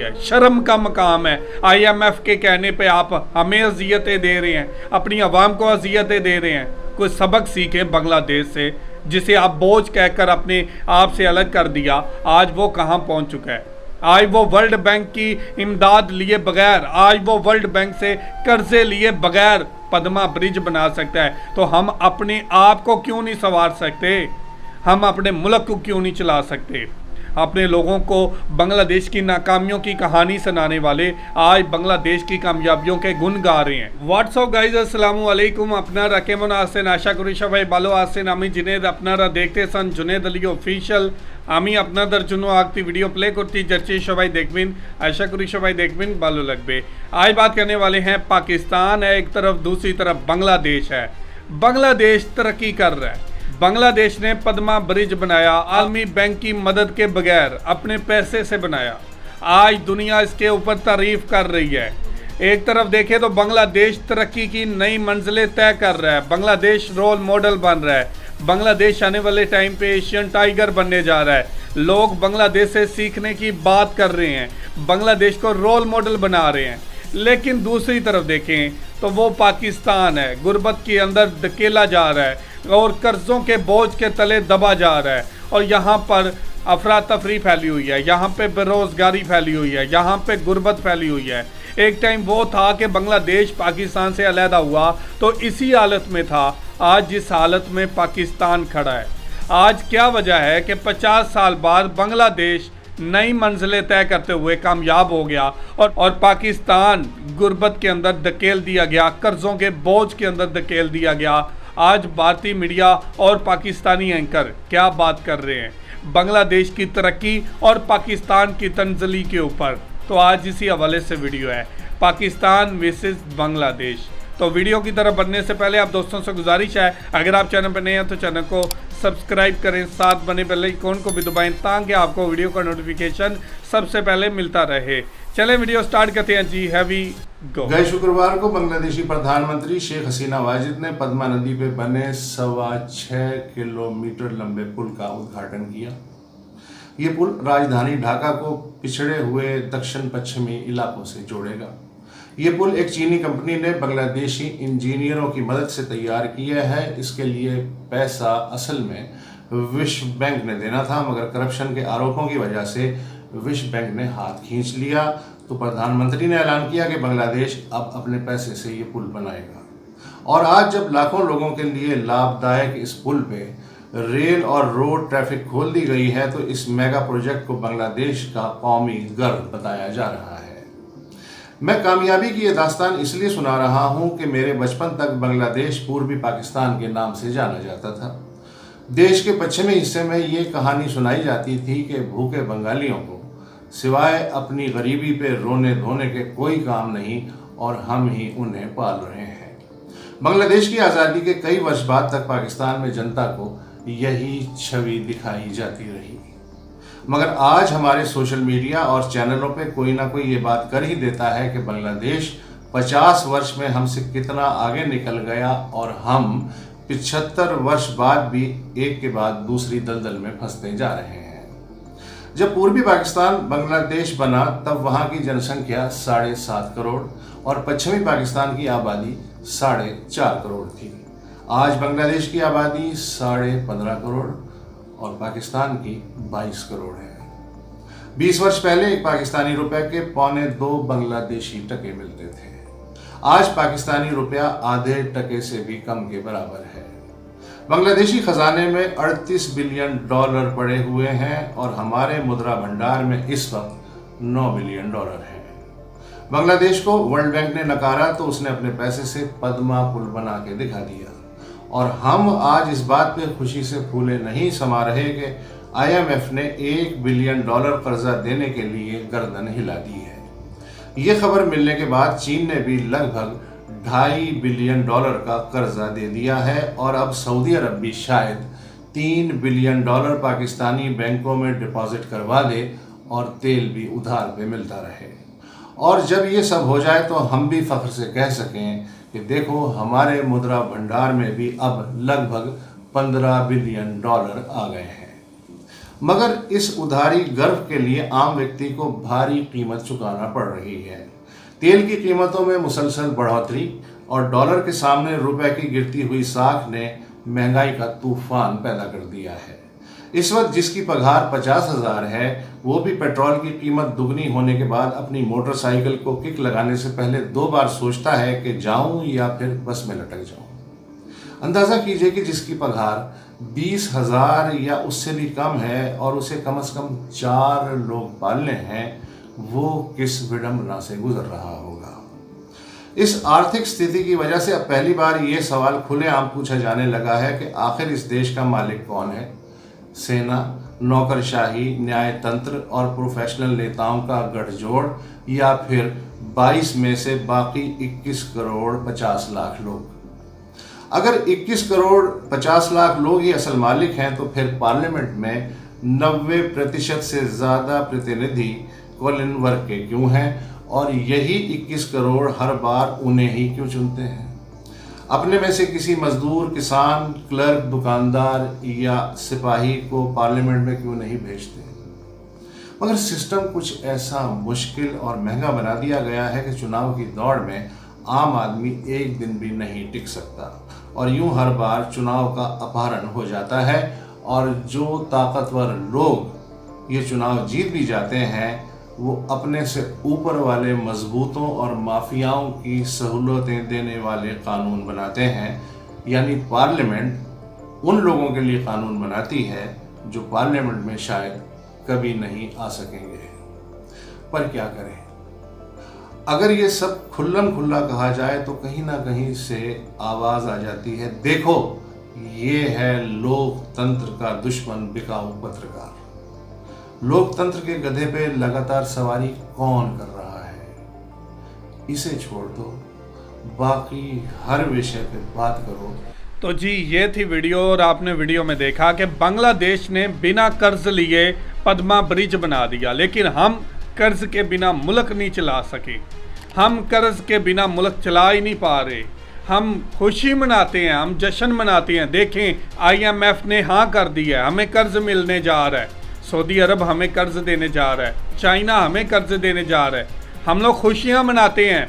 है, शर्म का मकाम है। IMF के कहने पे आप हमें अजियतें दे रहे हैं, अपनी आवाम को अजियतें दे रहे हैं। कोई सबक सीखें बांग्लादेश से, जिसे आप बोझ कहकर अपने आप से अलग कर दिया। आज वो कहाँ पहुँच चुका है। आज वो वर्ल्ड बैंक की इमदाद लिए बगैर, आज वो वर्ल्ड बैंक से कर्जे लिए बगैर पद्मा ब्रिज बना सकता है। तो हम अपने आप को क्यों नहीं संवार सकते? हम अपने मुल्क को क्यों नहीं चला सकते? अपने लोगों को बांग्लादेश की नाकामियों की कहानी सुनाने वाले आज बांग्लादेश की कामयाबियों के गुण गा रहे हैं। व्हाट्सअप गाइज, अस्सलाम वालेकुम। अपना केमन आছেন? আশা করি সবাই ভালো আছেন। আমি জিনেদ, আপনারা দেখতেছেন জুনেদ আলী অফিশিয়াল। আমি আপনাদের জন্য একটি ভিডিও প্লে করতে যাচ্ছি, সবাই দেখবেন। আশা করি সবাই দেখবেন, ভালো লাগবে। आज बात करने वाले हैं, पाकिस्तान है एक तरफ, दूसरी तरफ बांग्लादेश है। बांग्लादेश तरक्की कर रहा है। बांग्लादेश ने पद्मा ब्रिज बनाया, आलमी बैंक की मदद के बगैर अपने पैसे से बनाया। आज दुनिया इसके ऊपर तारीफ कर रही है। एक तरफ देखें तो बांग्लादेश तरक्की की नई मंजिलें तय कर रहा है। बांग्लादेश रोल मॉडल बन रहा है। बांग्लादेश आने वाले टाइम पे एशियन टाइगर बनने जा रहा है। लोग बांग्लादेश से सीखने की बात कर रहे हैं, बांग्लादेश को रोल मॉडल बना रहे हैं। लेकिन दूसरी तरफ देखें तो वो पाकिस्तान है, गुर्बत के अंदर धकेला जा रहा है और कर्जों के बोझ के तले दबा जा रहा है। और यहाँ पर अफरा तफरी फैली हुई है, यहाँ पे बेरोज़गारी फैली हुई है, यहाँ पे गुर्बत फैली हुई है। एक टाइम वो था कि बांग्लादेश पाकिस्तान से अलहदा हुआ तो इसी हालत में था। आज जिस हालत में पाकिस्तान खड़ा है, आज क्या वजह है कि 50 साल बाद बांग्लादेश नई मंजिलें तय करते हुए कामयाब हो गया और पाकिस्तान गुर्बत के अंदर धकेल दिया गया, कर्जों के बोझ के अंदर धकेल दिया गया। आज भारतीय मीडिया और पाकिस्तानी एंकर क्या बात कर रहे हैं बांग्लादेश की तरक्की और पाकिस्तान की तंजली के ऊपर। तो आज इसी हवाले से वीडियो है, पाकिस्तान वर्सेस बांग्लादेश। तो वीडियो की तरफ बढ़ने से पहले आप दोस्तों से गुजारिश है, अगर आप चैनल पर नए हैं तो चैनल को सब्सक्राइब करें, साथ बने बेल आइकन को भी दबाएं ताकि आपको वीडियो का नोटिफिकेशन सबसे पहले मिलता रहे। चलें वीडियो स्टार्ट करते हैं जी, हैवी गो। गए शुक्रवार को बांग्लादेशी प्रधानमंत्री शेख हसीना वाजिद ने पद्मा नदी पे बने 6.25 किलोमीटर लंबे पुल का उद्घाटन किया। ये पुल राजधानी ढाका को पिछड़े हुए दक्षिण पश्चिमी इलाकों से जोड़ेगा। ये पुल एक चीनी कंपनी ने बांग्लादेशी इंजीनियरों की मदद से तैयार किया है। इसके लिए पैसा असल में विश्व बैंक ने देना था, मगर करप्शन के आरोपों की वजह से विश्व बैंक ने हाथ खींच लिया। तो प्रधानमंत्री ने ऐलान किया कि बांग्लादेश अब अपने पैसे से ये पुल बनाएगा। और आज जब लाखों लोगों के लिए लाभदायक इस पुल पे रेल और रोड ट्रैफिक खोल दी गई है, तो इस मेगा प्रोजेक्ट को बांग्लादेश का कौमी गर्व बताया जा रहा है। मैं कामयाबी की ये दास्तान इसलिए सुना रहा हूँ कि मेरे बचपन तक बांग्लादेश पूर्वी पाकिस्तान के नाम से जाना जाता था। देश के पश्चिमी हिस्से में ये कहानी सुनाई जाती थी कि भूखे बंगालियों को सिवाय अपनी गरीबी पे रोने धोने के कोई काम नहीं और हम ही उन्हें पाल रहे हैं। बांग्लादेश की आज़ादी के कई वर्ष बाद तक पाकिस्तान में जनता को यही छवि दिखाई जाती रही, मगर आज हमारे सोशल मीडिया और चैनलों पे कोई ना कोई ये बात कर ही देता है कि बांग्लादेश 50 वर्ष में हमसे कितना आगे निकल गया और हम 75 वर्ष बाद भी एक के बाद दूसरी दलदल में फंसते जा रहे हैं। जब पूर्वी पाकिस्तान बांग्लादेश बना तब वहाँ की जनसंख्या 7.5 करोड़ और पश्चिमी पाकिस्तान की आबादी 4.5 करोड़ थी। आज बांग्लादेश की आबादी 15.5 करोड़ और पाकिस्तान की 22 करोड़ है। 20 वर्ष पहले एक पाकिस्तानी रुपए के 2.25 बांग्लादेशी टके मिलते थे। आज पाकिस्तानी रुपया आधे टके से भी कम के बराबर है। बांग्लादेशी खजाने में 38 बिलियन डॉलर पड़े हुए हैं और हमारे मुद्रा भंडार में इस वक्त 9 बिलियन डॉलर है। बांग्लादेश को वर्ल्ड बैंक ने नकारा तो उसने अपने पैसे से पद्मा पुल बना के दिखा दिया और हम आज इस बात पे खुशी से फूले नहीं समा रहे कि IMF ने $1 बिलियन कर्जा देने के लिए गर्दन हिला दी है। ये खबर मिलने के बाद चीन ने भी लगभग $2.5 बिलियन का कर्जा दे दिया है और अब सऊदी अरब भी शायद $3 बिलियन पाकिस्तानी बैंकों में डिपॉजिट करवा दे और तेल भी उधार पे मिलता रहे। और जब ये सब हो जाए तो हम भी फख्र से कह सकें कि देखो हमारे मुद्रा भंडार में भी अब लगभग $15 बिलियन आ गए हैं। मगर इस उधारी गर्व के लिए आम व्यक्ति को भारी कीमत चुकाना पड़ रही है। तेल की कीमतों में मुसलसल बढ़ोतरी और डॉलर के सामने रुपए की गिरती हुई साख ने महंगाई का तूफान पैदा कर दिया है। इस वक्त जिसकी पगार 50,000 है वो भी पेट्रोल की कीमत दुगनी होने के बाद अपनी मोटरसाइकिल को किक लगाने से पहले 2 बार सोचता है कि जाऊं या फिर बस में लटक जाऊं। अंदाज़ा कीजिए कि जिसकी पगार 20,000 या उससे भी कम है और उसे कम से कम 4 लोग पालने हैं, वो किस विडंबना से गुजर रहा होगा। इस आर्थिक स्थिति की वजह से अब पहली बार ये सवाल खुलेआम पूछा जाने लगा है कि आखिर इस देश का मालिक कौन है। सेना, नौकरशाही, न्यायतंत्र और प्रोफेशनल नेताओं का गठजोड़ या फिर 22 में से बाकी 21 करोड़ 50 लाख लोग। अगर 21 करोड़ 50 लाख लोग ही असल मालिक हैं तो फिर पार्लियामेंट में 90% से ज़्यादा प्रतिनिधि कुलीन वर्ग के क्यों हैं और यही 21 करोड़ हर बार उन्हें ही क्यों चुनते हैं। अपने में से किसी मजदूर, किसान, क्लर्क, दुकानदार या सिपाही को पार्लियामेंट में क्यों नहीं भेजते। मगर सिस्टम कुछ ऐसा मुश्किल और महंगा बना दिया गया है कि चुनाव की दौड़ में आम आदमी एक दिन भी नहीं टिक सकता और यूं हर बार चुनाव का अपहरण हो जाता है और जो ताकतवर लोग ये चुनाव जीत भी जाते हैं वो अपने से ऊपर वाले मजबूतों और माफियाओं की सहूलतें देने वाले कानून बनाते हैं। यानी पार्लियामेंट उन लोगों के लिए कानून बनाती है जो पार्लियामेंट में शायद कभी नहीं आ सकेंगे। पर क्या करें, अगर ये सब खुल्लम खुल्ला कहा जाए तो कहीं ना कहीं से आवाज़ आ जाती है, देखो ये है लोकतंत्र का दुश्मन बिकाऊ पत्रकार। लोकतंत्र के गधे पे लगातार सवारी कौन कर रहा है। इसे छोड़ दो, बाकी हर विषय पे बात करो। तो जी ये थी वीडियो और आपने वीडियो में देखा कि बांग्लादेश ने बिना कर्ज लिए पद्मा ब्रिज बना दिया, लेकिन हम कर्ज के बिना मुल्क नहीं चला सके। हम कर्ज के बिना मुल्क चला ही नहीं पा रहे। हम खुशी मनाते हैं, हम जश्न मनाते हैं। देखें IMF ने हाँ कर दिया है, हमें कर्ज मिलने जा रहा है। सऊदी अरब हमें कर्ज देने जा रहा है, चाइना हमें कर्ज देने जा रहा है। हम लोग खुशियाँ मनाते हैं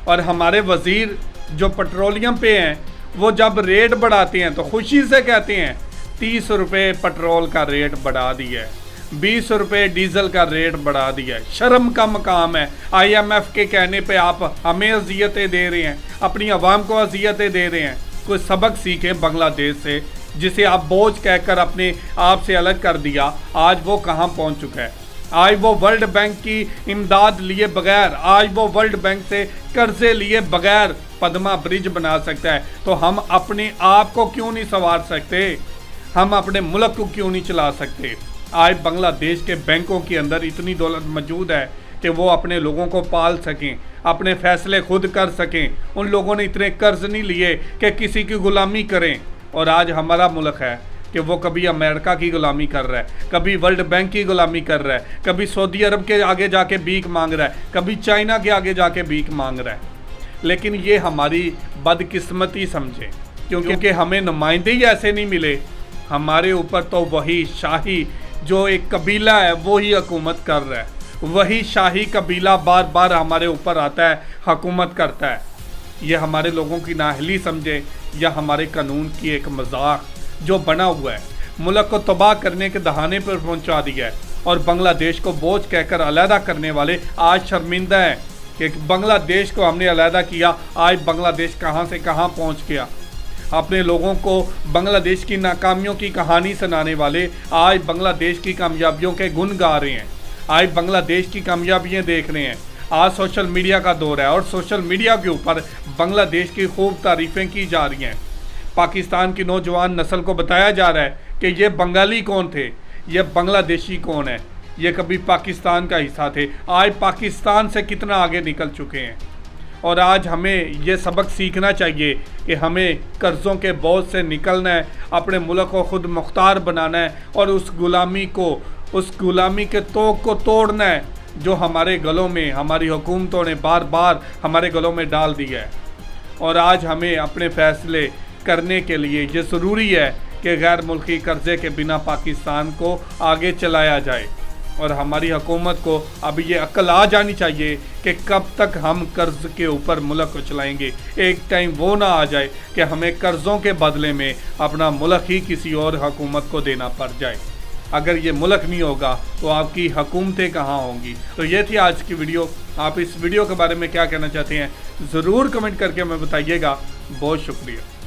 और हमारे वज़ीर जो पेट्रोलियम पे हैं वो जब रेट बढ़ाते हैं तो खुशी से कहते हैं 30 रुपये पेट्रोल का रेट बढ़ा दिया है, 20 रुपये डीजल का रेट बढ़ा दिया है। शर्म का मकाम है। IMF के कहने पे आप हमें अजियतें दे रहे हैं, अपनी आवाम को अजियतें दे रहे हैं। कोई सबक सीखें बांग्लादेश से, जिसे आप बोझ कहकर अपने आप से अलग कर दिया। आज वो कहाँ पहुँच चुका है। आज वो वर्ल्ड बैंक की इमदाद लिए बगैर, आज वो वर्ल्ड बैंक से कर्जे लिए बगैर पद्मा ब्रिज बना सकता है। तो हम अपने आप को क्यों नहीं संवार सकते, हम अपने मुल्क को क्यों नहीं चला सकते। आज बांग्लादेश के बैंकों के अंदर इतनी दौलत मौजूद है कि वो अपने लोगों को पाल सकें, अपने फैसले खुद कर सकें। उन लोगों ने इतने कर्ज नहीं लिए कि किसी की गुलामी करें। और आज हमारा मुल्क है कि वो कभी अमेरिका की गुलामी कर रहा है, कभी वर्ल्ड बैंक की गुलामी कर रहा है, कभी सऊदी अरब के आगे जाके भीख मांग रहा है, कभी चाइना के आगे जाके भीख मांग रहा है। लेकिन ये हमारी बदकिस्मती समझे, क्योंकि हमें नुमाइंदे ही ऐसे नहीं मिले। हमारे ऊपर तो वही शाही जो एक कबीला है वो ही हुकूमत कर रहा है। वही शाही कबीला बार बार हमारे ऊपर आता है, हुकूमत करता है। ये हमारे लोगों की नाअहली समझे या हमारे कानून की एक मजाक जो बना हुआ है, मुल्क को तबाह करने के दहाने पर पहुंचा दिया है। और बांग्लादेश को बोझ कहकर अलहदा करने वाले आज शर्मिंदा हैं कि बांग्लादेश को हमने अलहदा किया। आज बांग्लादेश कहां से कहां पहुंच गया। अपने लोगों को बांग्लादेश की नाकामियों की कहानी सुनाने वाले आज बांग्लादेश की कामयाबियों के गुण गा रहे हैं, आज बांग्लादेश की कामयाबियां देख रहे हैं। आज सोशल मीडिया का दौर है और सोशल मीडिया के ऊपर बांग्लादेश की खूब तारीफ़ें की जा रही हैं। पाकिस्तान की नौजवान नस्ल को बताया जा रहा है कि ये बंगाली कौन थे, ये बांग्लादेशी कौन है, ये कभी पाकिस्तान का हिस्सा थे। आज पाकिस्तान से कितना आगे निकल चुके हैं। और आज हमें ये सबक सीखना चाहिए कि हमें कर्ज़ों के बोझ से निकलना है, अपने मुल्क को खुद मुख्तार बनाना है और उस गुलामी के तोक को तोड़ना है जो हमारे गलों में हमारी हुकूमतों ने बार बार हमारे गलों में डाल दिया है। और आज हमें अपने फ़ैसले करने के लिए ये ज़रूरी है कि गैर मुल्की कर्जे के बिना पाकिस्तान को आगे चलाया जाए। और हमारी हुकूमत को अब ये अक्ल आ जानी चाहिए कि कब तक हम कर्ज के ऊपर मुल्क को चलाएंगे। एक टाइम वो ना आ जाए कि हमें कर्ज़ों के बदले में अपना मुल्क ही किसी और हुकूमत को देना पड़ जाए। अगर ये मुल्क नहीं होगा तो आपकी हुकूमतें कहाँ होंगी। तो ये थी आज की वीडियो। आप इस वीडियो के बारे में क्या कहना चाहते हैं ज़रूर कमेंट करके हमें बताइएगा। बहुत शुक्रिया।